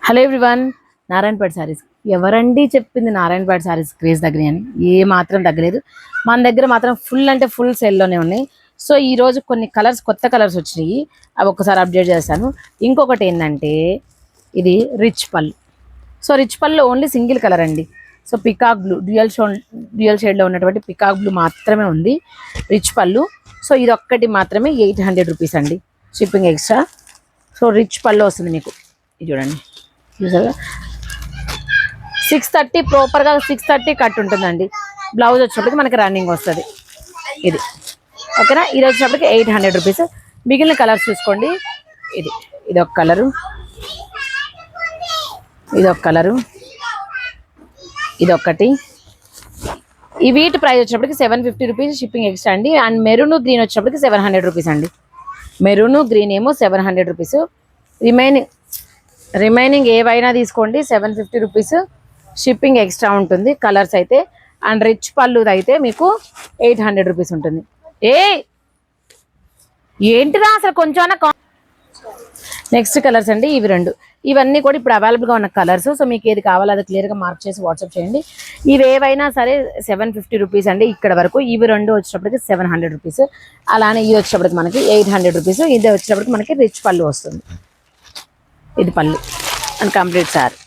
Hello everyone, Narayanpet saris. ఎవరండి చెప్పింది Narayanpet saris craze దగ్గర అని? ఏ మాత్రం తగ్గలేదు. మన దగ్గర మాత్రం ఫుల్ అంటే ఫుల్ సేల్లోనే ఉన్నాయి. సో ఈరోజు కొన్ని కలర్స్, కొత్త కలర్స్ వచ్చినాయి. అవి ఒక్కసారి అప్డేట్ చేస్తాను. ఇంకొకటి ఏంటంటే ఇది రిచ్ పళ్ళు. సో రిచ్ పళ్ళు ఓన్లీ సింగిల్ కలర్ అండి. సో పికాక్ బ్లూ, డ్యూయల్ షేడ్లో ఉన్నటువంటి పికాక్ బ్లూ మాత్రమే ఉంది రిచ్ పళ్ళు. సో ఇది ఒక్కటి మాత్రమే 800 రూపీస్ అండి, షిప్పింగ్ ఎక్స్ట్రా. సో రిచ్ పళ్ళు వస్తుంది మీకు. ఇది చూడండి, చూసారా 630 ప్రాపర్గా 630 కట్ ఉంటుందండి. బ్లౌజ్ వచ్చినప్పటికి మనకి రన్నింగ్ వస్తుంది ఇది. ఓకేనా, ఇది వచ్చినప్పటికి 800 రూపీస్. మిగిలిన కలర్స్ చూసుకోండి. ఇది ఒక కలరు, ఇది ఒక కలరు, ఇది ఒకటి. ఈ వీటి ప్రైస్ వచ్చినప్పటికి 750 రూపీస్, షిప్పింగ్ ఎక్స్ట్రా అండి. అండ్ మెరూన్ గ్రీన్ వచ్చినప్పటికి 700 రూపీస్ అండి. మెరూన్ గ్రీన్ ఏమో 700 రూపీస్. రిమైనింగ్ ఏవైనా తీసుకోండి 750 రూపీస్, షిప్పింగ్ ఎక్స్ట్రా ఉంటుంది. కలర్స్ అయితే అండ్ రిచ్ పళ్ళు అయితే మీకు 800 రూపీస్ ఉంటుంది. ఏంటిదా అసలు కొంచెం. నెక్స్ట్ కలర్స్ అండి, ఇవి రెండు. ఇవన్నీ కూడా ఇప్పుడు అవైలబుల్గా ఉన్న కలర్స్. సో మీకు ఏది కావాలో అది క్లియర్గా మార్క్ చేసి వాట్సాప్ చేయండి. ఇవి ఏవైనా సరే 750 రూపీస్ అండి ఇక్కడ వరకు. ఇవి రెండు వచ్చేటప్పటికి 700 రూపీస్. అలానే ఇది వచ్చేటప్పటికి మనకి 800 రూపీస్. ఇది వచ్చేటప్పటికి మనకి రిచ్ పళ్ళు వస్తుంది. ఇది పళ్ళు and complete sorry.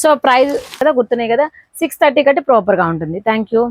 So price కదా గుర్తున్నాయి కదా, 630 కట్టి ప్రాపర్గా ఉంటుంది. Thank you.